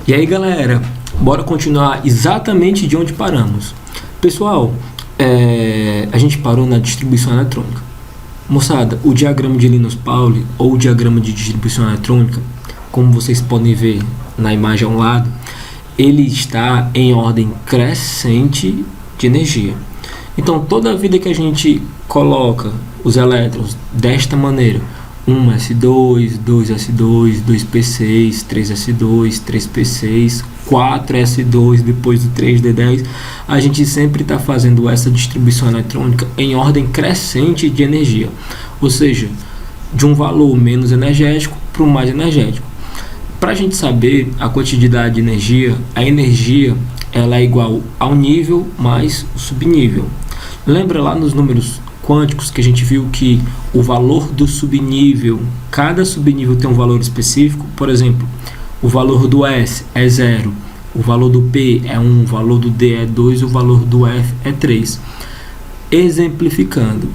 E aí, galera, bora continuar exatamente de onde paramos. Pessoal, a gente parou na distribuição eletrônica. Moçada, o diagrama de Linus-Pauling ou o diagrama de distribuição eletrônica, como vocês podem ver na imagem ao lado, ele está em ordem crescente de energia. Então, toda vida que a gente coloca os elétrons desta maneira, 1s2, 2s2, 2p6, 3s2, 3p6, 4s2, depois do 3d10, a gente sempre está fazendo essa distribuição eletrônica em ordem crescente de energia, ou seja, de um valor menos energético para o mais energético. Para a gente saber a quantidade de energia, a energia ela é igual ao nível mais o subnível. Lembra lá nos números quânticos que a gente viu que o valor do subnível, cada subnível tem um valor específico? Por exemplo, o valor do S é 0, o valor do P é 1, o valor do D é 2, o valor do F é 3. Exemplificando,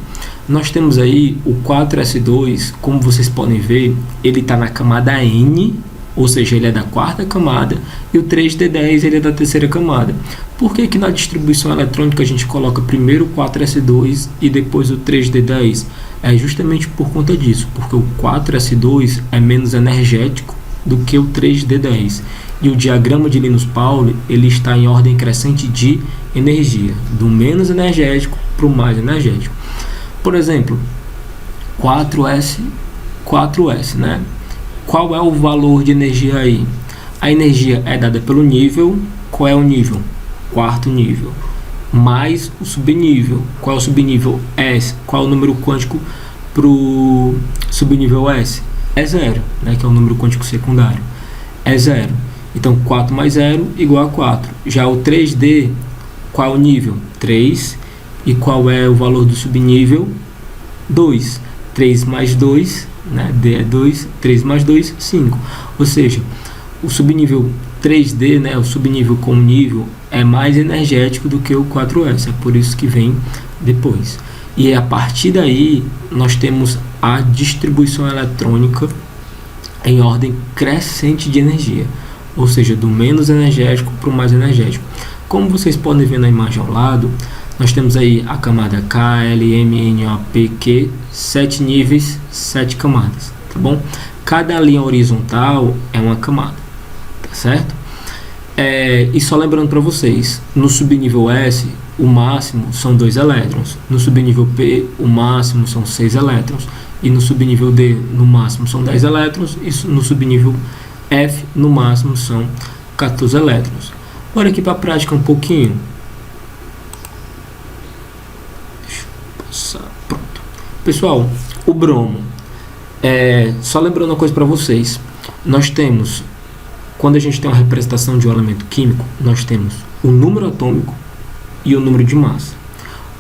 nós temos aí o 4s2, como vocês podem ver, ele está na camada N, ou seja, ele é da quarta camada, e o 3d10 ele é da terceira camada. Por que na distribuição eletrônica a gente coloca primeiro o 4s2 e depois o 3d10? É justamente por conta disso, porque o 4s2 é menos energético do que o 3d10. E o diagrama de Linus-Pauling ele está em ordem crescente de energia, do menos energético para o mais energético. Por exemplo, 4s, né? Qual é o valor de energia aí? A energia é dada pelo nível. Qual é o nível? Quarto nível. Mais o subnível. Qual é o subnível? S. Qual é o número quântico para o subnível S? É 0, né? Que é o número quântico secundário. É 0. Então, 4 mais 0 igual a 4. Já o 3D, qual é o nível? 3. E qual é o valor do subnível? 2. 3 mais 2, né? D é 2, 3 mais 2, 5. Ou seja, o subnível 3D, né? O subnível com nível é mais energético do que o 4S. É por isso que vem depois. E a partir daí, nós temos a distribuição eletrônica em ordem crescente de energia. Ou seja, do menos energético para o mais energético. Como vocês podem ver na imagem ao lado, nós temos aí a camada K, L, M, N, O, P, Q, 7 níveis, 7 camadas, tá bom? Cada linha horizontal é uma camada, tá certo? E só lembrando para vocês, no subnível S, o máximo são 2 elétrons, no subnível P, o máximo são 6 elétrons, e no subnível D, no máximo são 10 elétrons, e no subnível F, no máximo são 14 elétrons. Bora aqui para a prática um pouquinho. Pronto. Pessoal, o bromo, só lembrando uma coisa para vocês, nós temos, quando a gente tem uma representação de um elemento químico, nós temos o número atômico e o número de massa.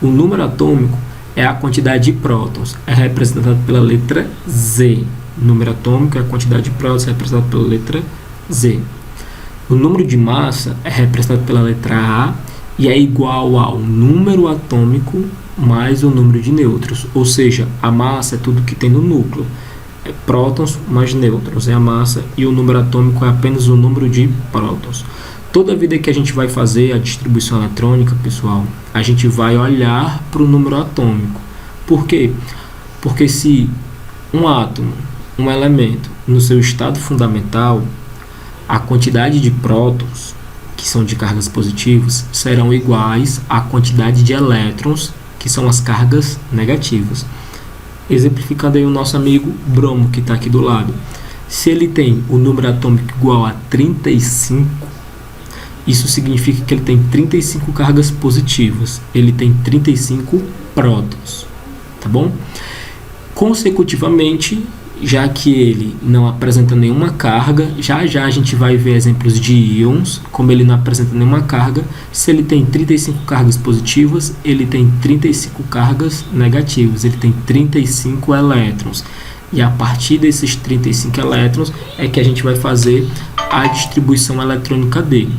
O número atômico é a quantidade de prótons, é representado pela letra Z. O número atômico é a quantidade de prótons, é representado pela letra Z. O número de massa é representado pela letra A e é igual ao número atômico mais o número de nêutrons, ou seja, a massa é tudo que tem no núcleo, prótons mais nêutrons é a massa, e o número atômico é apenas o número de prótons. Toda vida que a gente vai fazer a distribuição eletrônica, pessoal, a gente vai olhar para o número atômico. Por quê? Porque se um átomo, um elemento, no seu estado fundamental, a quantidade de prótons, que são de cargas positivas, serão iguais à quantidade de elétrons, que são as cargas negativas. Exemplificando aí o nosso amigo bromo, que está aqui do lado. Se ele tem o número atômico igual a 35, isso significa que ele tem 35 cargas positivas. Ele tem 35 prótons, tá bom? Consecutivamente, já que ele não apresenta nenhuma carga, já a gente vai ver exemplos de íons, como ele não apresenta nenhuma carga. Se ele tem 35 cargas positivas, ele tem 35 cargas negativas, ele tem 35 elétrons. E a partir desses 35 elétrons é que a gente vai fazer a distribuição eletrônica dele.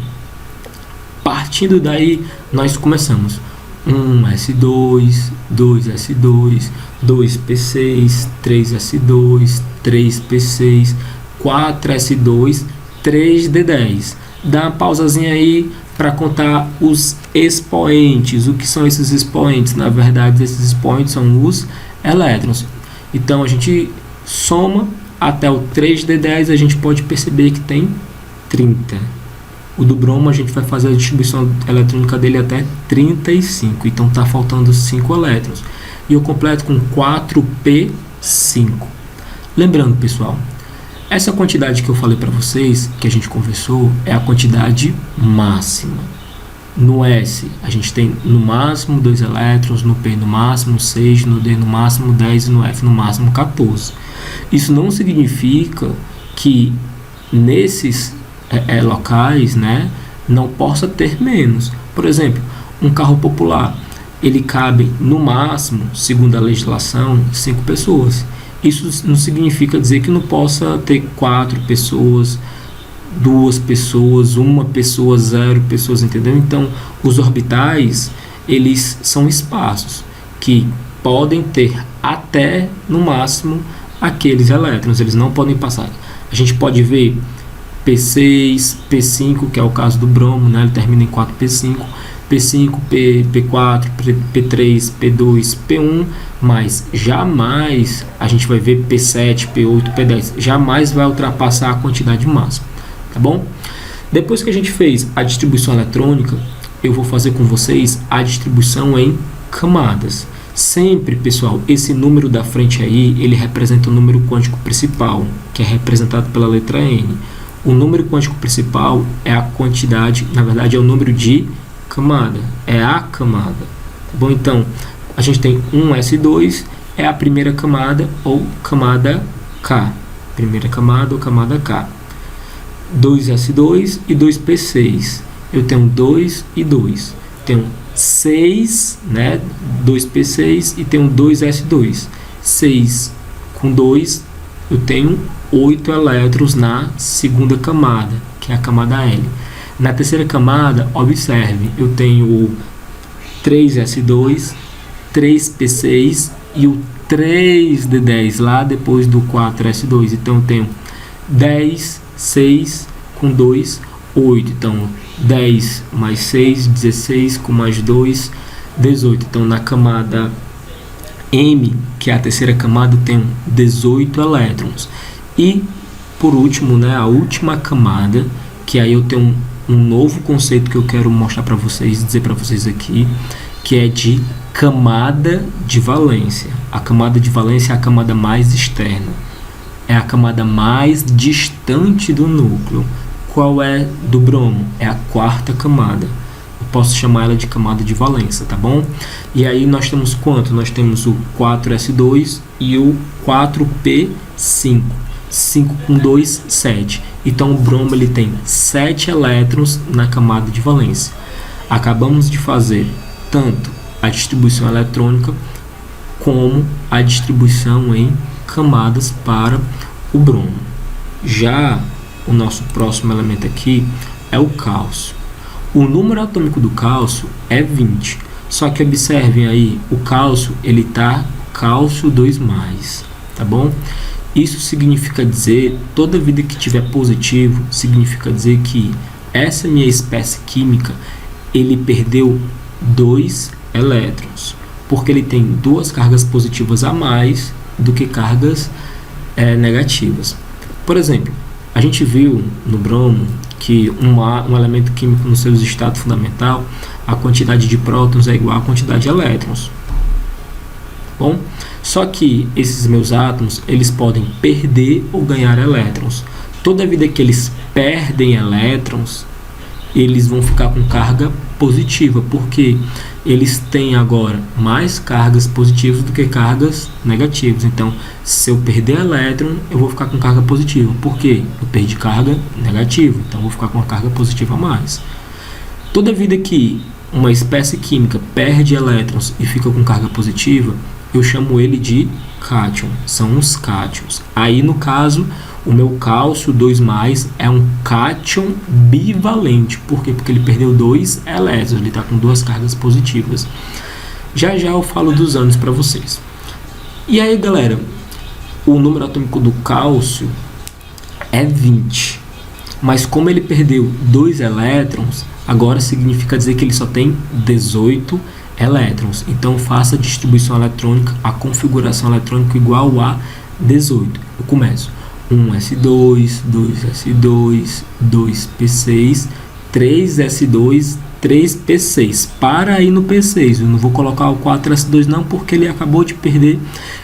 Partindo daí, nós começamos 1s2, 2s2, 2p6, 3s2, 3p6, 4s2 3d10. Dá uma pausazinha aí para contar os expoentes. O que são esses expoentes? Na verdade, esses expoentes são os elétrons. Então, a gente soma até o 3d10, a gente pode perceber que tem 30. O do bromo, a gente vai fazer a distribuição eletrônica dele até 35. Então, está faltando 5 elétrons. E eu completo com 4p5. Lembrando, pessoal, essa quantidade que eu falei para vocês, que a gente conversou, é a quantidade máxima. No S, a gente tem no máximo 2 elétrons, no P no máximo 6, no D no máximo 10 e no F no máximo 14. Isso não significa que nesses locais, né, não possa ter menos. Por exemplo, um carro popular, ele cabe no máximo, segundo a legislação, 5 pessoas. Isso não significa dizer que não possa ter 4 pessoas, 2 pessoas, 1 pessoa, 0 pessoas, entendeu? Então, os orbitais, eles são espaços que podem ter até, no máximo, aqueles elétrons. Eles não podem passar. A gente pode ver P6, P5, que é o caso do bromo, né? Ele termina em 4P5. P5, P4, P3, P2, P1, mas jamais a gente vai ver P7, P8, P10, jamais vai ultrapassar a quantidade máxima, tá bom? Depois que a gente fez a distribuição eletrônica, eu vou fazer com vocês a distribuição em camadas. Sempre, pessoal, esse número da frente aí, ele representa o número quântico principal, que é representado pela letra N. O número quântico principal é a quantidade, na verdade é o número de camada, é a camada, tá bom? Então, a gente tem um S2, é a primeira camada ou camada K, primeira camada ou camada K. 2S2 e 2P6, eu tenho 2 e 2, tenho 6, né, 2P6 e tenho 2S2, 6 com 2, eu tenho 8 elétrons na segunda camada, que é a camada L. Na terceira camada, observe, eu tenho o 3S2, 3P6 e o 3D10 lá depois do 4S2. Então, eu tenho 10, 6 com 2, 8. Então, 10 mais 6, 16 com mais 2, 18. Então, na camada M, que é a terceira camada, eu tenho 18 elétrons. E, por último, né, a última camada, que aí eu tenho um novo conceito que eu quero mostrar para vocês, dizer para vocês aqui, que é de camada de valência. A camada de valência é a camada mais externa, é a camada mais distante do núcleo. Qual é do bromo? É a quarta camada. Eu posso chamar ela de camada de valência, tá bom? E aí nós temos quanto? Nós temos o 4S2 e o 4P5. 5 com 2, 7. Então, o bromo ele tem 7 elétrons na camada de valência. Acabamos de fazer tanto a distribuição eletrônica como a distribuição em camadas para o bromo. Já o nosso próximo elemento aqui é o cálcio. O número atômico do cálcio é 20. Só que observem aí, o cálcio ele tá cálcio 2+, tá bom? Isso significa dizer, toda vida que tiver positivo, significa dizer que essa minha espécie química, ele perdeu 2 elétrons, porque ele tem 2 cargas positivas a mais do que cargas negativas. Por exemplo, a gente viu no bromo que um elemento químico no seu estado fundamental, a quantidade de prótons é igual à quantidade de elétrons. Bom, só que esses meus átomos, eles podem perder ou ganhar elétrons. Toda vida que eles perdem elétrons, eles vão ficar com carga positiva, porque eles têm agora mais cargas positivas do que cargas negativas. Então, se eu perder elétron, eu vou ficar com carga positiva. Por quê? Eu perdi carga negativa, então eu vou ficar com uma carga positiva a mais. Toda vida que uma espécie química perde elétrons e fica com carga positiva, eu chamo ele de cátion, são os cátions. Aí, no caso, o meu cálcio 2+ é um cátion bivalente. Por quê? Porque ele perdeu 2 elétrons, ele está com 2 cargas positivas. Já já eu falo dos anos para vocês. E aí, galera, o número atômico do cálcio é 20. Mas como ele perdeu 2 elétrons, agora significa dizer que ele só tem 18 elétrons. Então faça a distribuição eletrônica, a configuração eletrônica igual a 18. Eu começo 1s2, 2s2, 2p6, 3s2, 3p6. Para aí no p6. Eu não vou colocar o 4s2 não, porque ele acabou de perder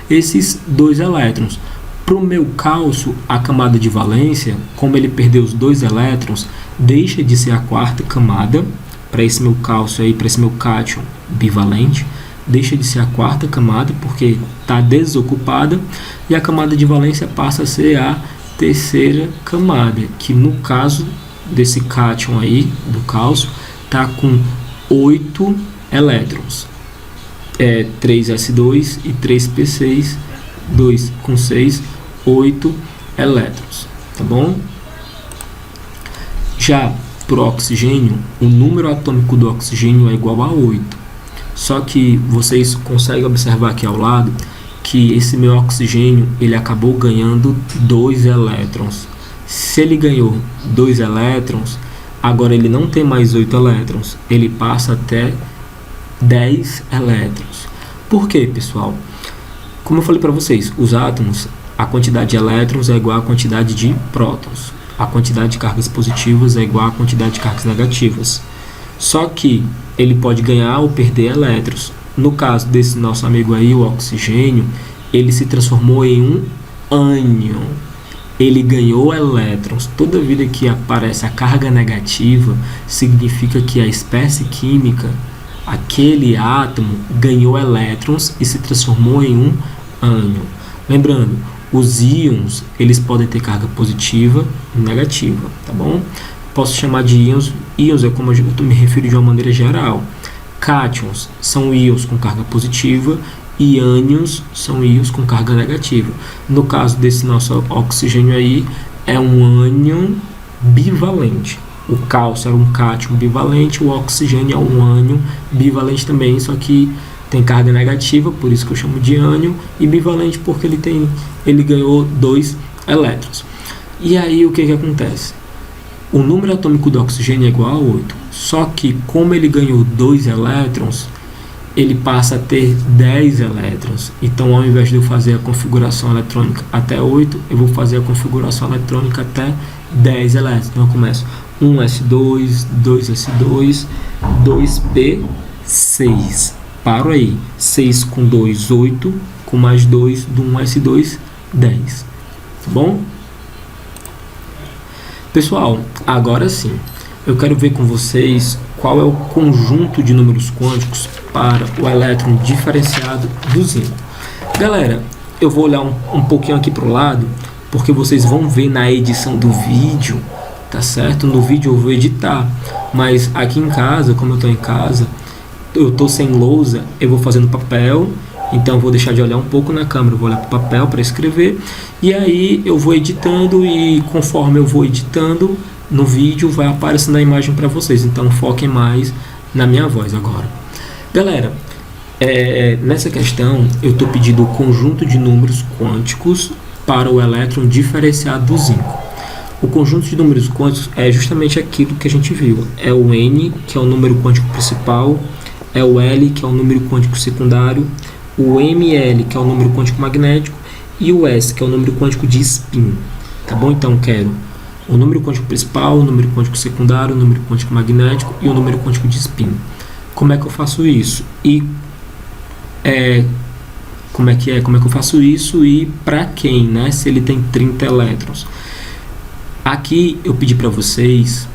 esses 2 elétrons. Para o meu cálcio, a camada de valência, como ele perdeu os 2 elétrons, deixa de ser a quarta camada. Para esse meu cálcio aí, para esse meu cátion bivalente, deixa de ser a quarta camada, porque está desocupada, e a camada de valência passa a ser a terceira camada, que no caso desse cátion aí, do cálcio, está com 8 elétrons. 3s2 e 3p6, 2 com 6, 8 elétrons, tá bom? Já para o oxigênio, o número atômico do oxigênio é igual a 8. Só que vocês conseguem observar aqui ao lado que esse meu oxigênio ele acabou ganhando 2 elétrons. Se ele ganhou 2 elétrons, agora ele não tem mais 8 elétrons, ele passa até 10 elétrons. Por quê, pessoal? Como eu falei para vocês, os átomos, a quantidade de elétrons é igual à quantidade de prótons. A quantidade de cargas positivas é igual à quantidade de cargas negativas. Só que ele pode ganhar ou perder elétrons. No caso desse nosso amigo aí, o oxigênio, ele se transformou em um ânion. Ele ganhou elétrons. Toda vida que aparece a carga negativa, significa que a espécie química, aquele átomo, ganhou elétrons e se transformou em um ânion. Lembrando, os íons, eles podem ter carga positiva e negativa, tá bom? Posso chamar de íons. Íons é como eu me refiro de uma maneira geral. Cátions são íons com carga positiva e ânions são íons com carga negativa. No caso desse nosso oxigênio aí, é um ânion bivalente. O cálcio é um cátion bivalente, o oxigênio é um ânion bivalente também, só que tem carga negativa, por isso que eu chamo de ânion, e bivalente porque ele ganhou 2 elétrons. E aí o que acontece? O número atômico do oxigênio é igual a 8, só que como ele ganhou 2 elétrons, ele passa a ter 10 elétrons. Então, ao invés de eu fazer a configuração eletrônica até 8, eu vou fazer a configuração eletrônica até 10 elétrons. Então eu começo 1s2, 2s2, 2p6. Paro aí, 6 com 2, 8, com mais 2 do 1s2, 10. Tá bom? Pessoal, agora sim, eu quero ver com vocês qual é o conjunto de números quânticos para o elétron diferenciado do zinco. Galera, eu vou olhar um pouquinho aqui para o lado, porque vocês vão ver na edição do vídeo, tá certo? No vídeo eu vou editar, mas aqui em casa, como eu estou em casa, eu estou sem lousa, eu vou fazendo papel, então eu vou deixar de olhar um pouco na câmera, eu vou olhar para o papel para escrever, e aí eu vou editando, e conforme eu vou editando, no vídeo vai aparecendo a imagem para vocês, então foquem mais na minha voz agora. Galera, nessa questão eu estou pedindo o conjunto de números quânticos para o elétron diferenciado do zinco. O conjunto de números quânticos é justamente aquilo que a gente viu, é o N, que é o número quântico principal, é o L, que é o número quântico secundário, o ML, que é o número quântico magnético, e o S, que é o número quântico de spin. Tá bom? Então, quero o número quântico principal, o número quântico secundário, o número quântico magnético e o número quântico de spin. Como é que eu faço isso? Como é que eu faço isso e para quem, né? Se ele tem 30 elétrons. Aqui eu pedi para vocês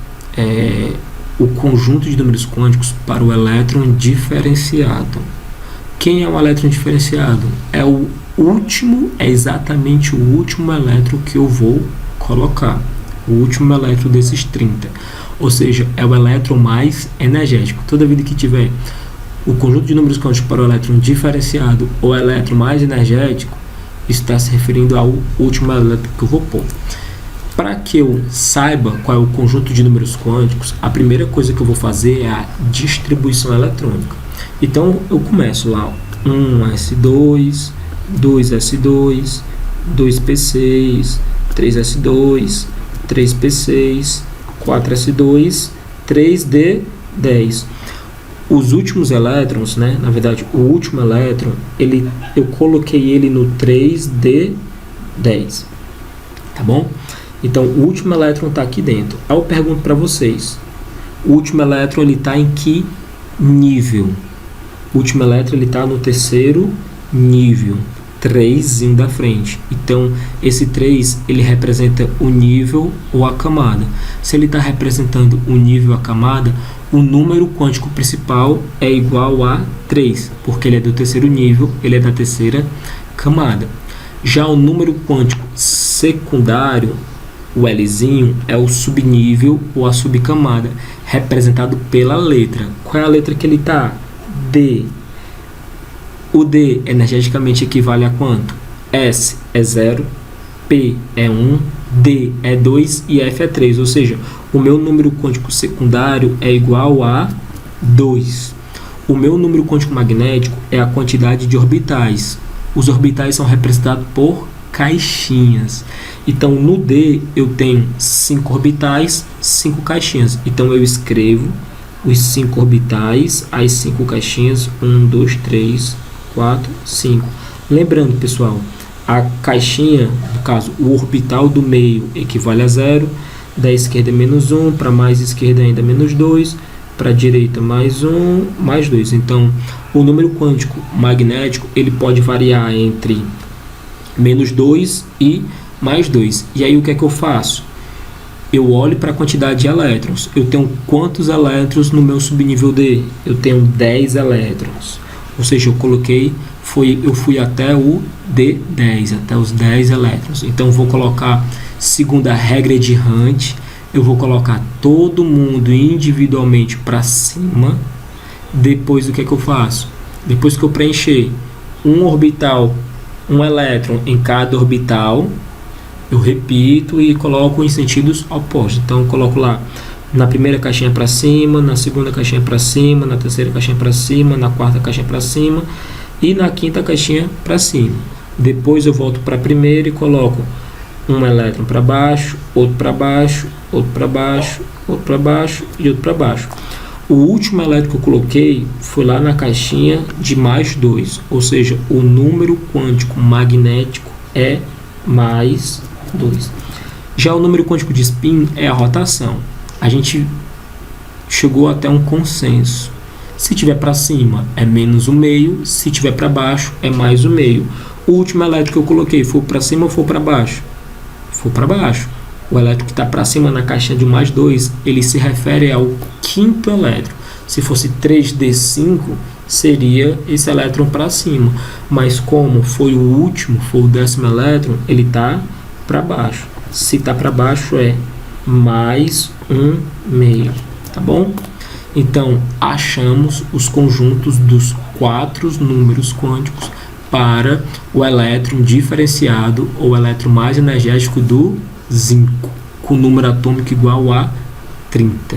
o conjunto de números quânticos para o elétron diferenciado. Quem é o elétron diferenciado? É exatamente o último elétron que eu vou colocar. O último elétron desses 30. Ou seja, é o elétron mais energético. Toda vida que tiver o conjunto de números quânticos para o elétron diferenciado ou elétron mais energético, está se referindo ao último elétron que eu vou pôr. Para que eu saiba qual é o conjunto de números quânticos, a primeira coisa que eu vou fazer é a distribuição eletrônica. Então eu começo lá, 1s2, 2s2, 2p6, 3s2, 3p6, 4s2, 3d10. Os últimos elétrons, né? Na verdade, o último elétron, eu coloquei ele no 3d10, tá bom? Então, o último elétron está aqui dentro. Aí eu pergunto para vocês, o último elétron ele está em que nível? O último elétron ele está no terceiro nível, 3 da frente. Então, esse 3 ele representa o nível ou a camada. Se ele está representando o nível ou a camada, o número quântico principal é igual a 3, porque ele é do terceiro nível, ele é da terceira camada. Já o número quântico secundário, o Lzinho, é o subnível ou a subcamada, representado pela letra. Qual é a letra que ele está? D. O D energeticamente equivale a quanto? S é 0, P é 1, D é 2 e F é 3. Ou seja, o meu número quântico secundário é igual a 2. O meu número quântico magnético é a quantidade de orbitais. Os orbitais são representados por caixinhas. Então, no D eu tenho 5 orbitais, 5 caixinhas. Então, eu escrevo os 5 orbitais, as 5 caixinhas, 1, 2, 3, 4, 5. Lembrando, pessoal, a caixinha, no caso, o orbital do meio equivale a 0, da esquerda é menos 1, para mais esquerda ainda menos 2, para a direita mais 1, mais 2. Então, o número quântico magnético, ele pode variar entre menos 2 e mais 2. E aí, o que é que eu faço? Eu olho para a quantidade de elétrons. Eu tenho quantos elétrons no meu subnível D? Eu tenho 10 elétrons. Ou seja, eu fui até o D10, até os 10 elétrons. Então, eu vou colocar, segundo a regra de Hunt, eu vou colocar todo mundo individualmente para cima. Depois, o que é que eu faço? Depois que eu preencher um orbital, um elétron em cada orbital, eu repito e coloco em sentidos opostos. Então, eu coloco lá na primeira caixinha para cima, na segunda caixinha para cima, na terceira caixinha para cima, na quarta caixinha para cima e na quinta caixinha para cima. Depois eu volto para a primeira e coloco um elétron para baixo, outro para baixo, outro para baixo, outro para baixo e outro para baixo. O último elétron que eu coloquei foi lá na caixinha de mais 2, ou seja, o número quântico magnético é mais 2. Já o número quântico de spin é a rotação. A gente chegou até um consenso. Se tiver para cima é menos o meio, se tiver para baixo é mais o meio. O último elétron que eu coloquei foi para cima ou foi para baixo? Foi para baixo. O elétron que está para cima na caixinha de mais 2, ele se refere ao quinto elétron. Se fosse 3d5, seria esse elétron para cima. Mas como foi o último, foi o 10º elétron, ele está para baixo. Se está para baixo é mais um meio, tá bom? Então, achamos os conjuntos dos 4 números quânticos para o elétron diferenciado ou elétron mais energético do zinco, com número atômico igual a 30.